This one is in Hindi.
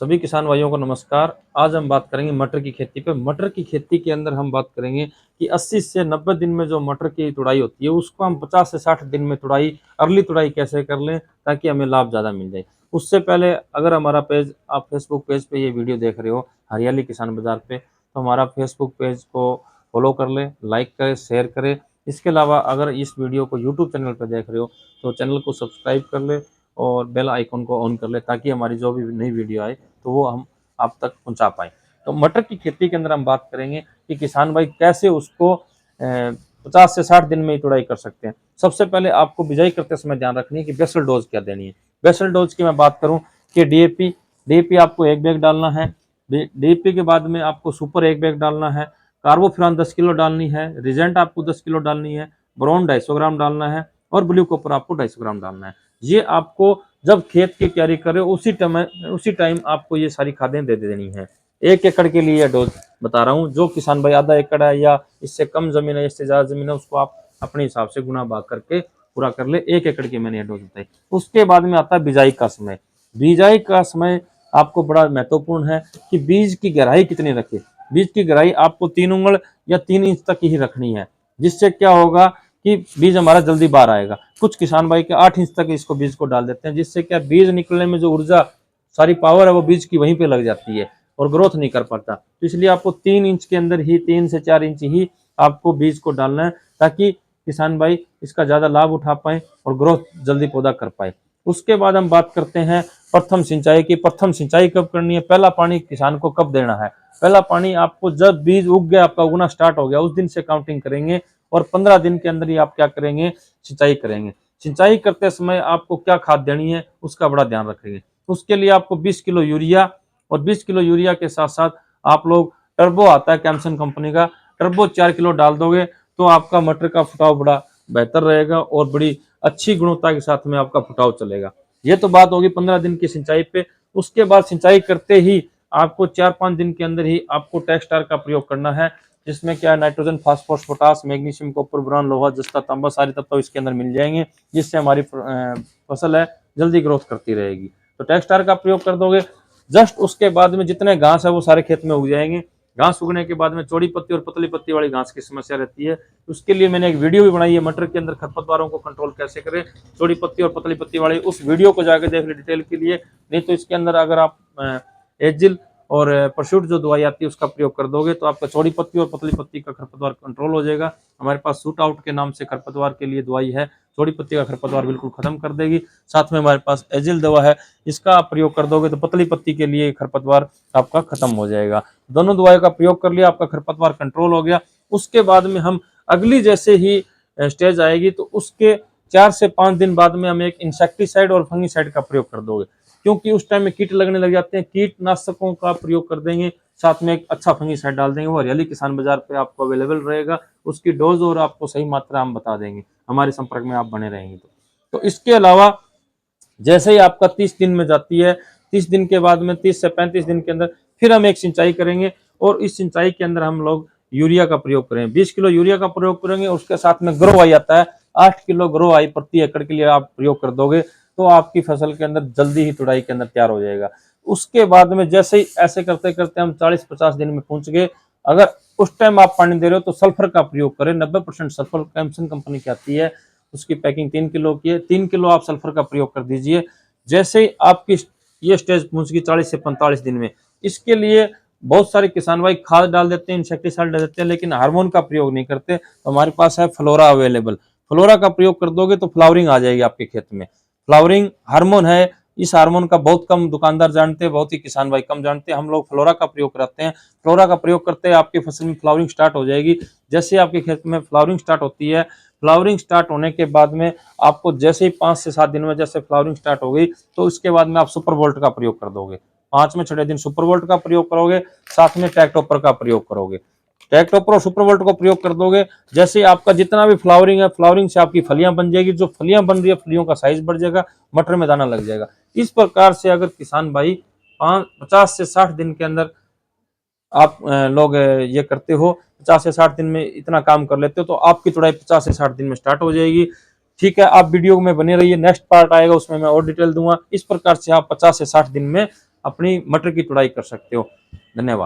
सभी किसान भाइयों को नमस्कार। आज हम बात करेंगे मटर की खेती पे। मटर की खेती के अंदर हम बात करेंगे कि 80 से 90 दिन में जो मटर की तुड़ाई होती है उसको हम 50 से 60 दिन में तुड़ाई, अर्ली तुड़ाई कैसे कर लें ताकि हमें लाभ ज़्यादा मिल जाए। उससे पहले अगर हमारा पेज, आप फेसबुक पेज पे ये वीडियो देख रहे हो हरियाली किसान बाजार पे, तो हमारा फेसबुक पेज को फॉलो कर लें, लाइक करें, शेयर करें। इसके अलावा अगर इस वीडियो को यूट्यूब चैनल पर देख रहे हो तो चैनल को सब्सक्राइब कर ले और बेल आइकन को ऑन कर ले ताकि हमारी जो भी नई वीडियो आए तो वो हम आप तक पहुंचा पाएँ। तो मटर की खेती के अंदर हम बात करेंगे कि किसान भाई कैसे उसको 50 से 60 दिन में ही तुड़ाई कर सकते हैं। सबसे पहले आपको बिजाई करते समय ध्यान रखनी है कि बेसल डोज क्या देनी है। बेसल डोज की मैं बात करूं कि डीएपी आपको 1 बैग डालना है। डीएपी के बाद में आपको सुपर 1 बैग डालना है। कार्बोफ्यूरॉन 10 किलो डालनी है। रिजेंट आपको 10 किलो डालनी है। बोरोन 250 ग्राम डालना है और ब्लू कॉपर आपको 250 ग्राम डालना है। ये आपको जब खेत की तैयारी करें उसी टाइम आपको ये सारी खादें दे देनी है। 1 एकड़ के लिए डोज बता रहा हूँ। जो किसान भाई आधा एकड़ है या इससे कम जमीन है, इससे ज्यादा जमीन है, उसको आप अपने हिसाब से गुना भाग करके पूरा कर ले। 1 एकड़ की मैंने ये डोज बताई। उसके बाद में आता है बिजाई का समय। बिजाई का समय आपको बड़ा महत्वपूर्ण है कि बीज की गहराई कितनी रखे। बीज की गहराई आपको 3 उंगल या 3 इंच तक ही रखनी है, जिससे क्या होगा कि बीज हमारा जल्दी बाहर आएगा। कुछ किसान भाई के 8 इंच तक इसको बीज को डाल देते हैं, जिससे क्या बीज निकलने में जो ऊर्जा, सारी पावर है वो बीज की वहीं पे लग जाती है और ग्रोथ नहीं कर पाता। तो इसलिए आपको 3 इंच के अंदर ही, 3 से 4 इंच ही आपको बीज को डालना है ताकि किसान भाई इसका ज्यादा लाभ उठा पाए और ग्रोथ जल्दी पौधा कर पाए। उसके बाद हम बात करते हैं प्रथम सिंचाई की। प्रथम सिंचाई कब करनी है, पहला पानी किसान को कब देना है। पहला पानी आपको जब बीज उग गया, आपका उगना स्टार्ट हो गया, उस दिन से काउंटिंग करेंगे और 15 दिन के अंदर ही आप क्या करेंगे, सिंचाई करेंगे। सिंचाई करते समय आपको क्या खाद देनी है उसका बड़ा ध्यान रखेंगे। उसके लिए आपको 20 किलो यूरिया और 20 किलो यूरिया के साथ साथ आप लोग टर्बो आता है कैम्सन कंपनी का, टर्बो 4 किलो डाल दोगे तो आपका मटर का फुटाव बड़ा बेहतर रहेगा और बड़ी अच्छी गुणवत्ता के साथ में आपका फुटाव चलेगा। ये तो बात होगी 15 दिन की सिंचाई पे। उसके बाद सिंचाई करते ही आपको 4-5 दिन के अंदर ही आपको टेक्सटार का प्रयोग करना है, जिसमें क्या है, nitrogen, phosphorus, potash, magnesium, copper, boron, लोहा, जस्ता, तांबा, सारे तत्व इसके अंदर मिल जाएंगे, जिससे हमारी फसल है जल्दी ग्रोथ करती रहेगी। तो टेक्सटार का प्रयोग कर दोगे। जस्ट उसके बाद में जितने घास है वो सारे खेत में उग जाएंगे। घास उगने के बाद में चौड़ी पत्ती और पतली पत्ती वाली घास की समस्या रहती है। उसके लिए मैंने एक वीडियो भी बनाई है, मटर के अंदर खरपतवारों को कंट्रोल कैसे करें, चौड़ी पत्ती और पतली पत्ती वाली। उस वीडियो को जाकर देख ले डिटेल के लिए। नहीं तो इसके अंदर अगर आप एजिल और परशूट जो दवाई आती है उसका प्रयोग कर दोगे तो आपका चौड़ी पत्ती और पतली पत्ती का खरपतवार कंट्रोल हो जाएगा। हमारे पास सूट आउट के नाम से खरपतवार के लिए दवाई है, चौड़ी पत्ती का खरपतवार बिल्कुल खत्म कर देगी। साथ में हमारे पास एजिल दवा है, इसका आप प्रयोग कर दोगे तो पतली पत्ती के लिए खरपतवार आपका खत्म हो जाएगा। दोनों दवाई का प्रयोग कर लिया, आपका खरपतवार कंट्रोल हो गया। उसके बाद में हम अगली जैसे ही स्टेज आएगी तो उसके 4 से 5 दिन बाद में हम एक इंसेक्टिसाइड और फंगिसाइड का प्रयोग कर दोगे, क्योंकि उस टाइम में कीट लगने लग जाते हैं। कीटनाशकों का प्रयोग कर देंगे, साथ में एक अच्छा फंगिसाइड डाल देंगे। वो हरियाली किसान बाजार पे आपको अवेलेबल रहेगा। उसकी डोज और आपको सही मात्रा हम बता देंगे, हमारे संपर्क में आप बने रहेंगे तो इसके अलावा जैसे ही आपका 30 दिन में जाती है, 30 दिन के बाद में 30 से 35 दिन के अंदर फिर हम एक सिंचाई करेंगे और इस सिंचाई के अंदर हम लोग यूरिया का प्रयोग करेंगे। 20 किलो यूरिया का प्रयोग करेंगे। उसके साथ में ग्रो आई आता है, 8 किलो ग्रो आई प्रति एकड़ के लिए आप प्रयोग कर दोगे तो आपकी फसल के अंदर जल्दी ही तुड़ाई के अंदर तैयार हो जाएगा। उसके बाद में जैसे ही ऐसे करते करते हम 40-50 दिन में पहुंच गए, अगर उस टाइम आप पानी दे रहे हो तो सल्फर का प्रयोग करें। 90% सल्फर कैम्सन कंपनी की आती है, उसकी पैकिंग 3 किलो की है। 3 किलो आप सल्फर का प्रयोग कर दीजिए जैसे ही आपकी ये स्टेज पहुंच गई 40 से 45 दिन में। इसके लिए बहुत सारे किसान भाई खाद डाल देते हैं, इंसेक्टिसाइड डाल देते हैं, लेकिन हार्मोन का प्रयोग नहीं करते। तो हमारे पास है फ्लोरा अवेलेबल। फ्लोरा का प्रयोग कर दोगे तो फ्लावरिंग आ जाएगी आपके खेत में। फ्लावरिंग हार्मोन है, इस हार्मोन का बहुत कम दुकानदार जानते हैं, बहुत ही किसान भाई कम जानते हैं। हम लोग फ्लोरा का प्रयोग करते हैं। फ्लोरा का प्रयोग करते हैं, आपकी फसल में फ्लावरिंग स्टार्ट हो जाएगी। जैसे आपके खेत में फ्लावरिंग स्टार्ट होती है, फ्लावरिंग स्टार्ट होने के बाद में आपको जैसे ही 5 से 7 दिन में जैसे फ्लावरिंग स्टार्ट हो गई तो उसके बाद में आप सुपर वोल्ट का प्रयोग कर दोगे। 5वें 6वें दिन सुपर वोल्ट का प्रयोग करोगे, साथ में टैक्टोपर का प्रयोग करोगे। टैक्टोपर और सुपर वोल्ट को प्रयोग कर दोगे, जैसे आपका जितना भी फ्लावरिंग है, फ्लावरिंग से आपकी फलियां बन जाएगी। जो फलियां बन रही है, फलियों का साइज बढ़ जाएगा, मटर में दाना लग जाएगा। इस प्रकार से अगर किसान भाई 50 से 60 दिन के अंदर आप लोग ये करते हो, 50 से 60 दिन में इतना काम कर लेते हो तो आपकी तुड़ाई 50 से 60 दिन में स्टार्ट हो जाएगी। ठीक है, आप वीडियो में बने रहिए, नेक्स्ट पार्ट आएगा उसमें मैं और डिटेल दूंगा। इस प्रकार से आप 50 से 60 दिन में अपनी मटर की तुड़ाई कर सकते हो। धन्यवाद।